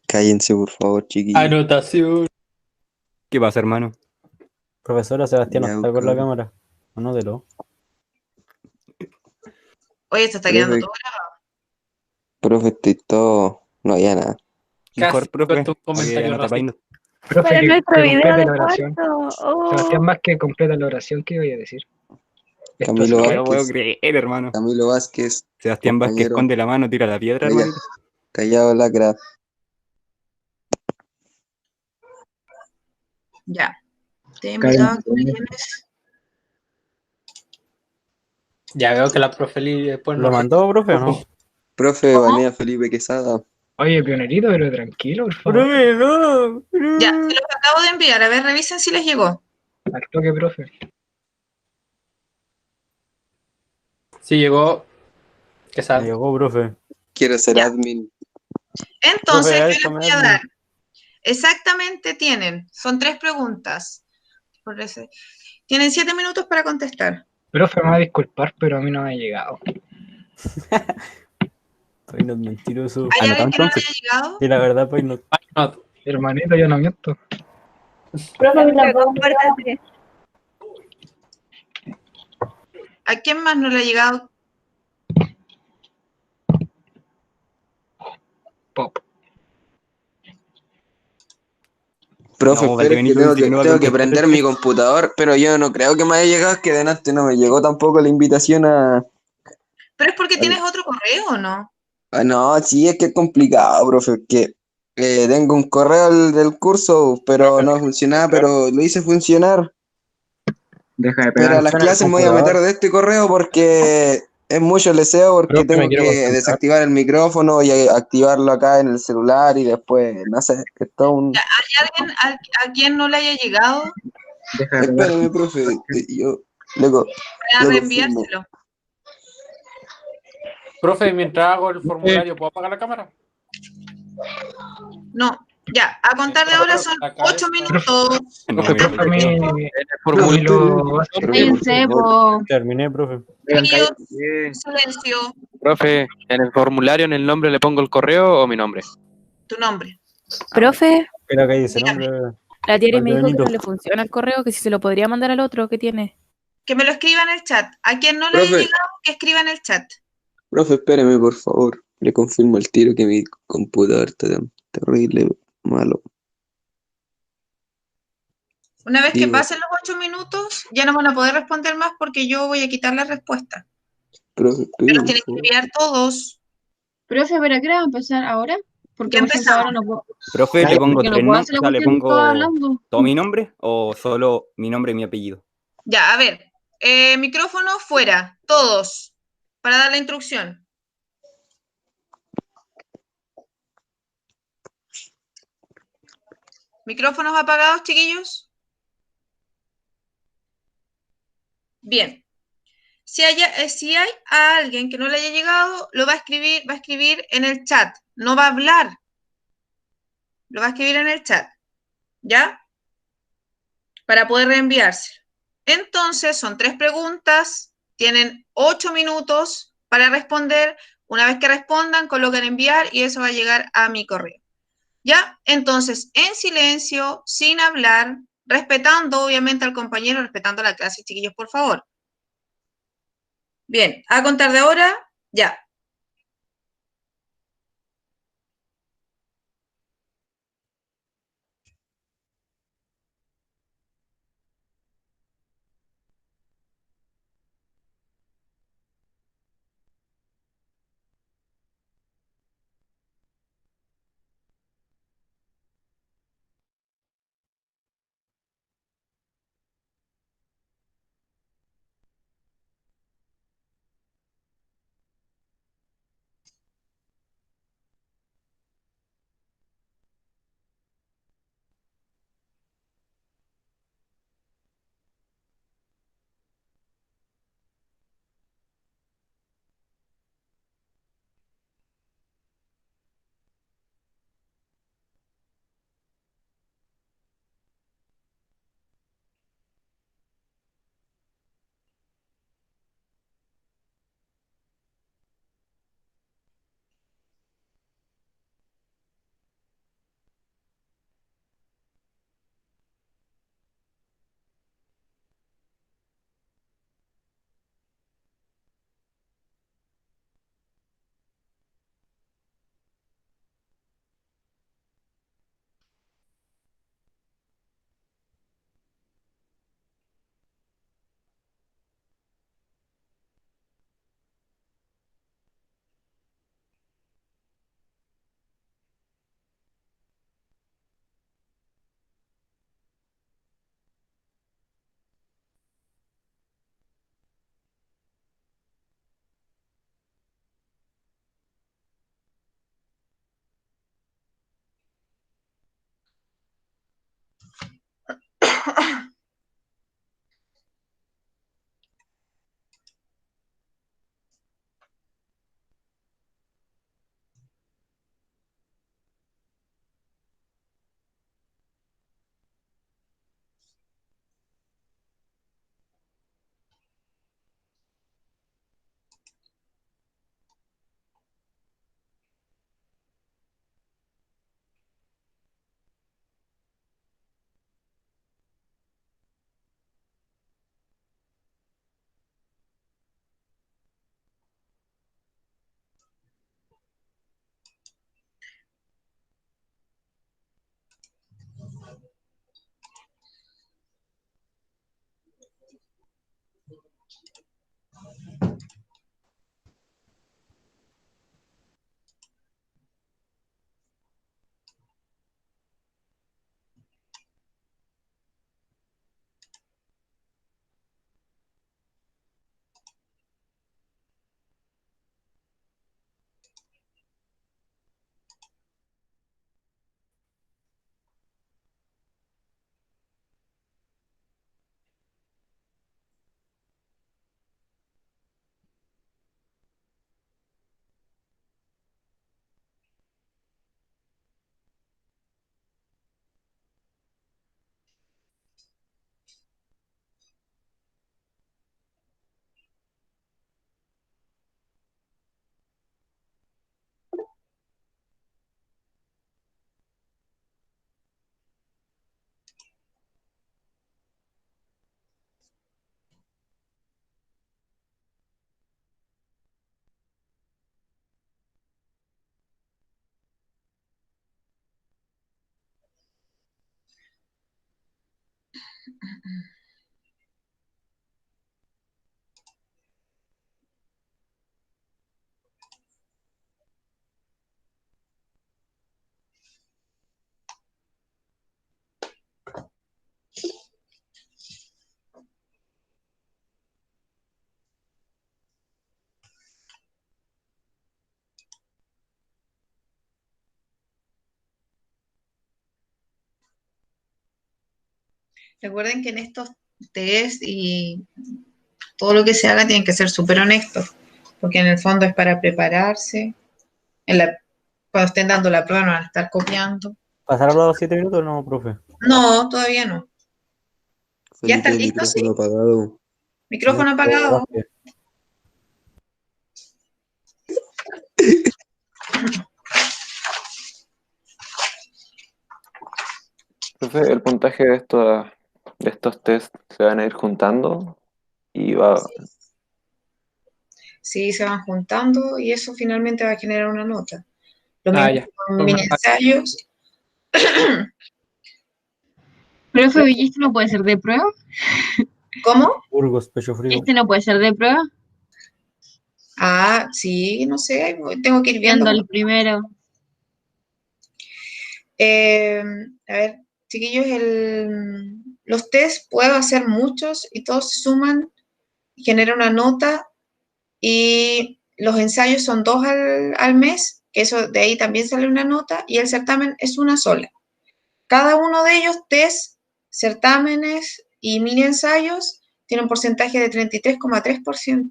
Cállense, por favor, chiquillos. Anotación. ¿Qué pasa, hermano? Profesora Sebastián no Ya, está con la cabrón. cámara. Anótelo. Oye, esto está quedando Profe, todo grabado. profe, estoy todo... No había nada. Mejor, Casi profe. con tu Oye, comentario anota, racista. Painot. Profe, para que nuestro video complete de la oración. cuarto. Oh. Sebastián más que completa la oración, ¿qué voy a decir? Esto Camilo es No que... lo puedo Vázquez. creer, hermano. Camilo Vázquez. Sebastián Vázquez compañero. esconde la mano, tira la piedra, Calla- hermanito. Callado, lacra. Ya. Te he invitado a que me llenes. Ya veo que la profe Lee después ¿Lo no mandó, profe, o no? Profe, ¿Cómo? banea a Felipe Quesada. Oye, pionerito, pero tranquilo, por favor. Profe, no. Ya, se los acabo de enviar. A ver, revisen si les llegó. Al toque, profe. Sí llegó. Que Me sabe. llegó, profe. Quiero ser Ya. admin. Entonces, Profe, yo ahí les está, voy me a hazme. dar. Exactamente son 3 preguntas. Tienen 7 minutos para contestar. Profe, me va a disculpar, pero a mí no me ha llegado. Painot mentiroso. ¿Hay Anota alguien que no le entonces. haya llegado? Y la verdad, Painot. No, Hermanito, yo no miento. Camila, compórtate. ¿A quién más no le ha llegado? Pop. Profe, No, espera, es que Valdebenito dice que no va a tengo que contestar. prender mi computador, pero yo no creo que me haya llegado, es que delante no me llegó tampoco la invitación a... Pero es porque tienes otro correo, ¿o no? Ah, no, sí, es que es complicado, profe, es que tengo un correo del curso, pero no funcionaba, pero lo hice funcionar. Deja de Pero pegar a las en el clases me voy a computador. meter de este correo porque es mucho leseo, porque Profe, me tengo quiero que concentrar. desactivar el micrófono y activarlo acá en el celular y después, no sé, es todo un... Ya, ¿hay alguien a quien no le haya llegado? Deja de pegar. Espérame, profe, yo luego Para lo confirmo. reenviárselo. profe, mientras hago el formulario, ¿puedo apagar la cámara? No, Ya, a contar de ahora son 8 minutos. No, Profe, mira, profe, a mí Formule- lo Cállense, po. Terminé, profe. Chiquillos, silencio, Profe, en el formulario, en el nombre, ¿le pongo el correo o mi nombre? tu nombre. Profe, Espera que hay ese Dígame. nombre. La Tiare me dijo que Benito. no le funciona el correo, que si se lo podría mandar al otro que tiene. Que me lo escriba en el chat. A quien no le haya Profe. llegado, que escriba en el chat. Profe, espéreme, por favor. Le confirmo al tiro que mi computador está terrible, malo. Una vez que Digo, pasen los 8 minutos, ya no van a poder responder más porque yo voy a quitar la respuesta. profe, Me espéreme, los por tienen que favor. enviar todos. Profe, ¿pero a qué hora va a empezar ahora? Porque Ya por ejemplo empezamos. ahora no puedo, profe, le pongo porque no tres puedo nombres, hacer la o sea, le cuestión toda pongo hablando. todo mi nombre o solo mi nombre y mi apellido. Ya, a ver. Micrófono fuera, todos, para dar la instrucción. ¿Micrófonos apagados, chiquillos? Bien. Si hay a alguien que no le haya llegado, lo va a escribir en el chat. No va a hablar. Lo va a escribir en el chat. ¿Ya? Para poder reenviarse. Entonces, son 3 preguntas. Tienen 8 minutos para responder. Una vez que respondan, colocan enviar y eso va a llegar a mi correo. ¿Ya? Entonces, en silencio, sin hablar, respetando obviamente al compañero, respetando la clase, chiquillos, por favor. Bien, a contar de ahora, ya. Recuerden que en estos test y todo lo que se haga tienen que ser súper honestos, porque en el fondo es para prepararse. Cuando estén dando la prueba no van a estar copiando. ¿Pasaron los 7 minutos o no, profe? No, todavía no. ¿Ya están Felipe, listos? Sí. micrófono apagado. Micrófono apagado. Profe, el puntaje de estos test se van a ir juntando y va. Sí, se van juntando y eso finalmente va a generar una nota. Lo Ah, mismo ya. con mini ensayos. Profe, ¿y esto no puede ser de prueba? ¿Cómo? Burgos, pecho frío. ¿Este no puede ser de prueba? Ah, sí, no sé, tengo que ir viendo. Viendo el primero. A ver, chiquillos, los test puedo hacer muchos y todos se suman, generan una nota y los ensayos son 2 al mes, que eso de ahí también sale una nota y el certamen es una sola. Cada uno de ellos, test, certámenes y mini ensayos, tiene un porcentaje de 33,3%.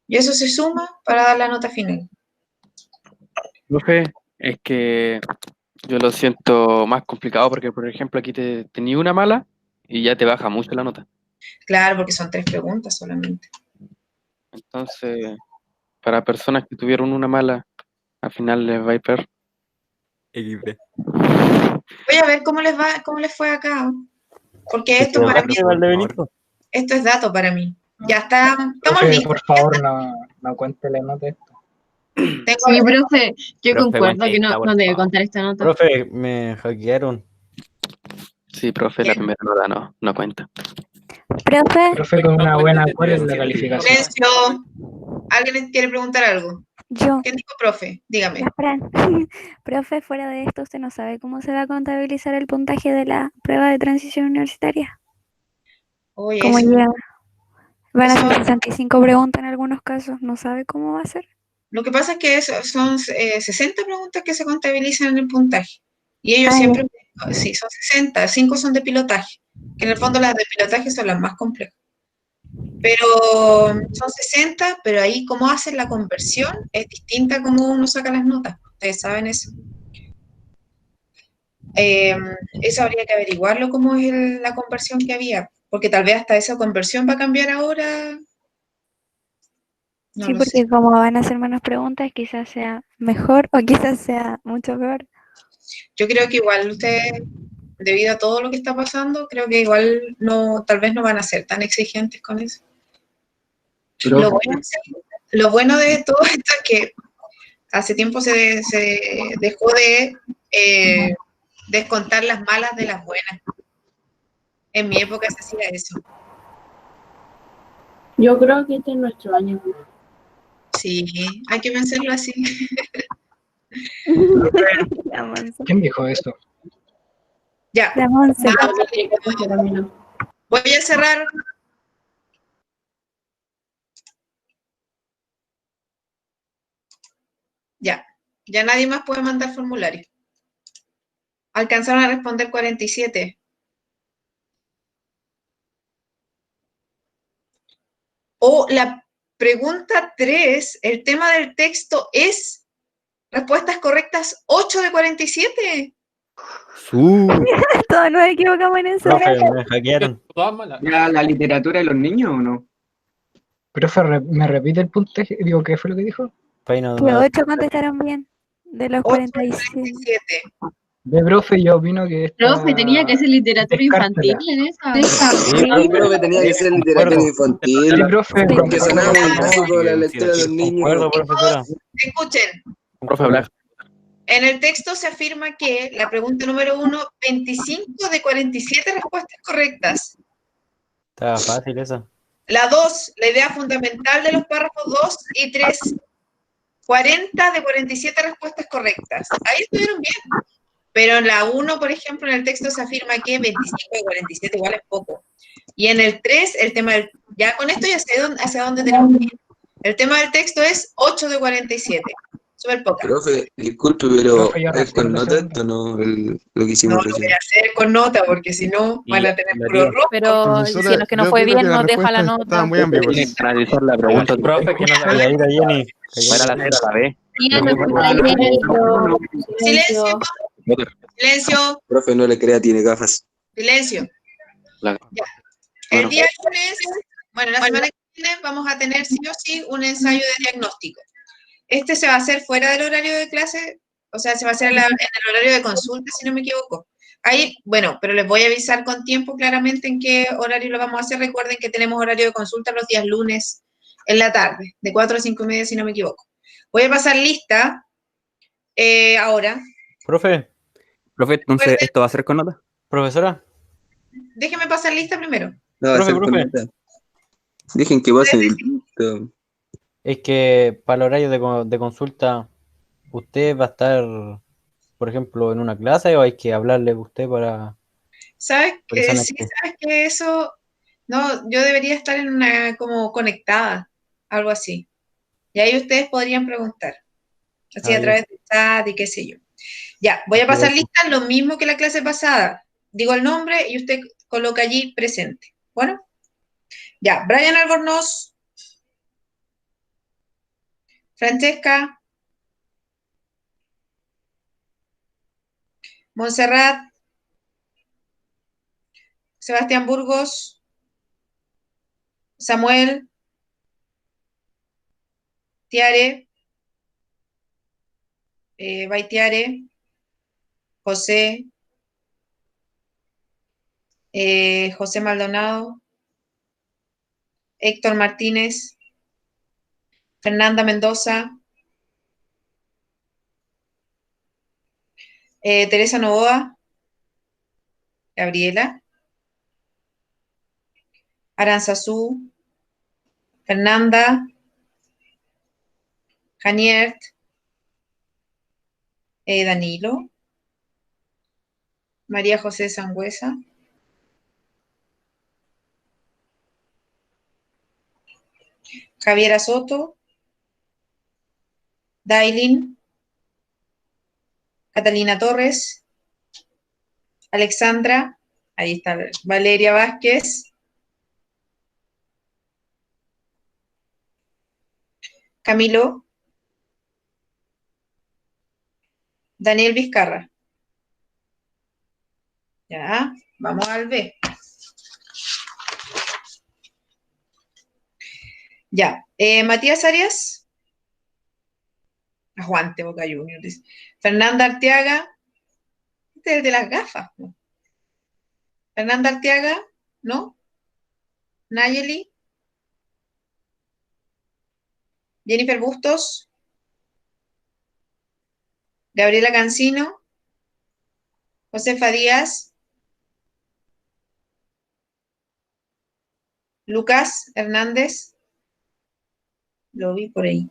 Y eso se suma para dar la nota final. Profe, es que yo lo siento más complicado porque, por ejemplo, aquí te tenía una mala y ya te baja mucho la nota. Claro, porque son 3 preguntas solamente. Entonces, para personas que tuvieron una mala, al final les va a ir peor. XD. Voy a ver cómo les fue acá. Porque esto para mí, esto es dato para mí. Ya estamos Profe, listos. por favor, no cuente la nota esto. Sí, profe, yo Profe, concuerdo que cuenta, no por debe favor. contar esta nota. Profe, me hackearon. Sí, profe, la primera nota no cuenta. Profe, con una buena, ¿cuál es la calificación? Silencio. ¿Alguien quiere preguntar algo? Yo. ¿Qué dijo, profe? Dígame. Profe, fuera de esto, ¿usted no sabe cómo se va a contabilizar el puntaje de la prueba de transición universitaria? Oye, ¿Cómo eso- llega? Van a eso- ser 65 preguntas en algunos casos, ¿no sabe cómo va a ser? Lo que pasa es que son 60 preguntas que se contabilizan en el puntaje. Y ellos siempre, sí, son 60, 5 son de pilotaje. Que en el fondo las de pilotaje son las más complejas. Pero son 60, pero ahí cómo hacen la conversión es distinta a cómo uno saca las notas. Ustedes saben eso. Eso habría que averiguarlo cómo es la conversión que había. Porque tal vez hasta esa conversión va a cambiar ahora. No Sí, lo porque sé. como van a hacer menos preguntas, quizás sea mejor o quizás sea mucho peor. Yo creo que igual ustedes, debido a todo lo que está pasando, creo que igual no, tal vez no van a ser tan exigentes con eso. Lo bueno de todo esto es que hace tiempo se dejó de descontar las malas de las buenas. En mi época se hacía eso. Yo creo que este es nuestro año. Sí, hay que pensarlo así. ¿Quién dijo eso? Ya. La Monse. Voy a cerrar. Ya. Ya nadie más puede mandar formulario. Alcanzaron a responder 47. O la pregunta 3, el tema del texto es respuestas correctas 8 de 47. Todos nos equivocamos en eso. Profe, me hackearon. ¿Ya la literatura de los niños o no? Profe, ¿me repite el puntaje? Digo, ¿qué fue lo que dijo? Los 8 contestaron bien. De los 47. De profe, yo opino que esta... Profe, tenía que ser literatura infantil Descártela. en esa. Sí, creo que tenía que ser literatura infantil. Sí, profe, Porque concuerdo. sonaba muy básico la lectura de los niños. Escuchen, Profe, hablar. En el texto se afirma que la pregunta número 1, 25 de 47 respuestas correctas. Estaba fácil esa. La 2, la idea fundamental de los párrafos 2 y 3, 40 de 47 respuestas correctas. Ahí estuvieron bien. Pero en la 1, por ejemplo, en el texto se afirma que 25 de 47 igual es poco. Y en el 3, el tema del... Ya con esto ya sé hacia dónde tenemos que ir. El tema del texto es 8 de 47. Súper poca. Profe, disculpe, pero Profe, ya ¿es con responde, nota segundo. esto no? Lo que No hicimos lo recién. voy a hacer con nota porque si no van a tener puro rojo. Pero Profesora, si los que no yo fue opino bien que las nos deja la respuestas nota. estaban muy Tienen ambiguas. que analizar la pregunta. Profe, que no la Calladita, Jenny. Fuera la cera a la vez. Silencio, silencio, Profe, no le crea, tiene gafas. silencio. La- Ya. El Bueno. día lunes, bueno, la semana que viene vamos a tener sí o sí un ensayo de diagnóstico. Este se va a hacer fuera del horario de clase, o sea, se va a hacer en el horario de consulta, si no me equivoco. Ahí, bueno, pero les voy a avisar con tiempo claramente en qué horario lo vamos a hacer. Recuerden que tenemos horario de consulta los días lunes en la tarde, de 4 a 5:30, si no me equivoco. Voy a pasar lista ahora. Profe, entonces, ¿esto va a ser con nota? profesora. Déjeme pasar lista primero. No, va a Profe, ser con profe. nota. Dejen que pasen el punto. Es que para el horario de consulta, ¿usted va a estar, por ejemplo, en una clase o hay que hablarle a usted para ¿Sabes? que se Sí, anexie? sabes que eso, no, yo debería estar en una como conectada, algo así. Y ahí ustedes podrían preguntar, así Ah, a ya. través del chat y qué sé yo. Ya, voy a pasar lista lo mismo que la clase pasada. Digo el nombre y usted coloca allí presente. Bueno, ya, Brian Albornoz, Francesca, Montserrat, Sebastián Burgos, Samuel, Tiare, Baitiare, José, José Maldonado, Héctor Martínez, Fernanda Mendoza, Teresa Novoa, Gabriela, Aranzazú, Fernanda, Janiert, Danilo, María José Sangüesa, Javiera Soto, Dailin, Catalina Torres, Alexandra, ahí está Valeria Vázquez, Camilo, Daniel Vizcarra. Ya, vamos al B. Ya, Matías Arias, aguante Boca Juniors. Fernanda Arteaga, este es el de las gafas, ¿no? Fernanda Arteaga, ¿no? Nayeli, Jennifer Bustos, Gabriela Cancino, Josefa Díaz, Lucas Hernández, lo vi por ahí.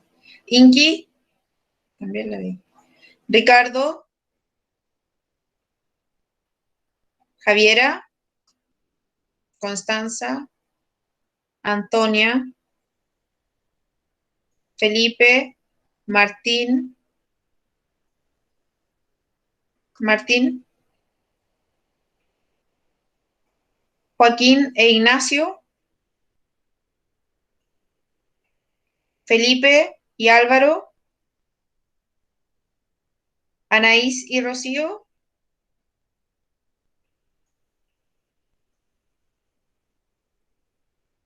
Inki, también la vi. Ricardo, Javiera, Constanza, Antonia, Felipe, Martín, Joaquín e Ignacio, Felipe y Álvaro, Anaís y Rocío,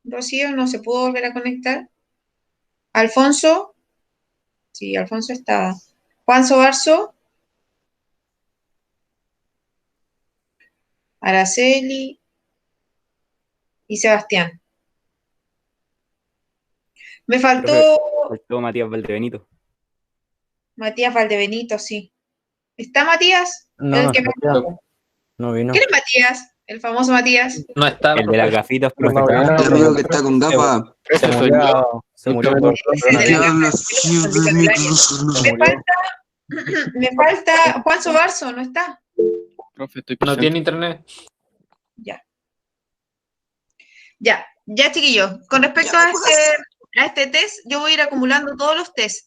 Rocío no se pudo volver a conectar. Alfonso, sí, Alfonso estaba. Juan Sobarzo, Araceli y Sebastián. Me faltó Faltó Matías Valdebenito. Matías Valdebenito, sí. ¿Está Matías? No, El no, que me- no vino. ¿Quién es Matías? El famoso Matías. No está. El de las gafitas, profe. Te veo que está con gafas. Se murió. Se murió por Me falta Juan Sobarzo, ¿no está? Profe, estoy No presente. tiene internet. Ya, chiquillos. Con respecto a este test, yo voy a ir acumulando todos los tests.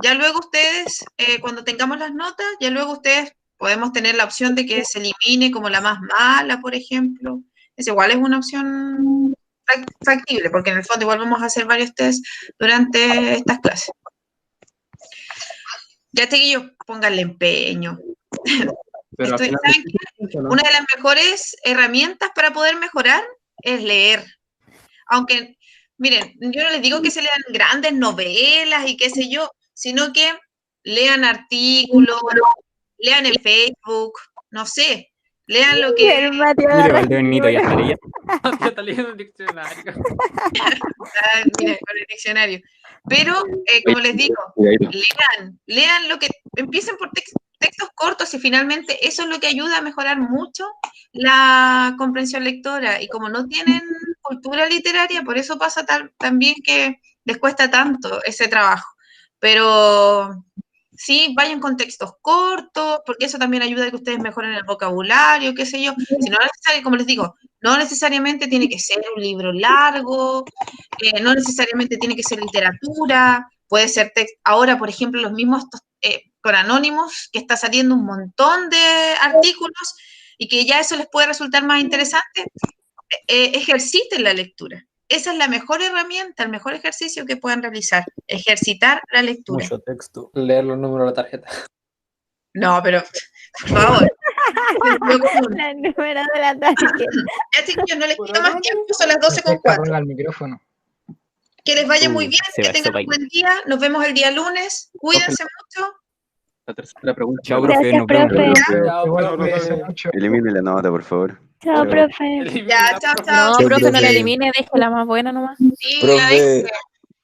Ya luego ustedes, cuando tengamos las notas, ya luego ustedes podemos tener la opción de que se elimine como la más mala, por ejemplo. Es igual, es una opción factible, porque en el fondo igual vamos a hacer varios tests durante estas clases. Ya, chiquillos, pónganle empeño. Pero al final ¿Saben qué? Una de las mejores herramientas para poder mejorar es leer. Aunque, miren, yo no les digo que se lean grandes novelas y qué sé yo, sino que lean artículos, lean en Facebook, no sé, lean lo que... Mire, Valdebenito, ya está leyendo. Ya está leyendo el diccionario. Mira, con el diccionario. Pero, como les digo, lean lo que... Empiecen por textos cortos y finalmente eso es lo que ayuda a mejorar mucho la comprensión lectora. Y como no tienen cultura literaria, por eso pasa también que les cuesta tanto ese trabajo. Pero sí, vayan con textos cortos, porque eso también ayuda a que ustedes mejoren el vocabulario, qué sé yo. Si no es necesario, como les digo, no necesariamente tiene que ser un libro largo, no necesariamente tiene que ser literatura, puede ser texto. Ahora, por ejemplo, los mismos con Anonymous, que está saliendo un montón de artículos y que ya eso les puede resultar más interesante, ejerciten la lectura. Esa es la mejor herramienta, el mejor ejercicio que puedan realizar, ejercitar la lectura. mucho texto. Leer los números de la tarjeta. No, pero, por favor. La número de la tarjeta. Ya, chicos, no les quito más tiempo, son las 12:04. Apaga el micrófono. Que les vaya muy bien, se que va tengan eso, un buen día. Nos vemos el día lunes. Cuídense mucho. La tercera pregunta. Chao, profe, Gracias, nos vemos. profe. Chao, Igual, profe. cuídense mucho. Elimine la nota, por favor. Chao, profe. Ya, chao, chao. No, Sí, profe, no la profe. elimine, déjela más buena nomás. Sí, la Profe,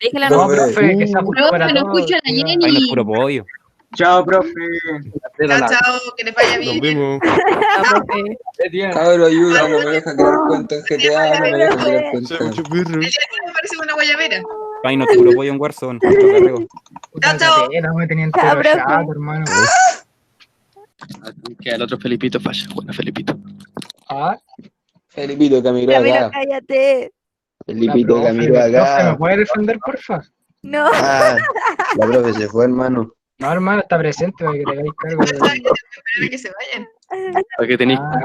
Déjela No, nomás. profe, que se ajuste para Profe, no todos. escucho a la Ay, no es Jenny. puro pollo. Chao, profe. Chao, chao, que les vaya Nos bien. vemos. Chao, profe. cabro, ayuda, no me deja crear cuenta en GTA, no me deja crear Soy cuenta. mucho perro. El día lunes me parece una guayabera. Ay, no es puro pollo en Warzone. Lo carrego. Puta, Chao. qué pena, me tenían Chao, entero profe. chato, hermano. Que el otro Felipito falla. Bueno, Felipito. Ah, Felipito que miró Camilo, acá. cállate. Felipito que profe, miró profe, ¿me acá. puede defender, porfa? No. Ah, la profe se fue, hermano. No, hermano, está presente para que te hagáis cargo de... Espera que se vayan. Para que tenéis Ah,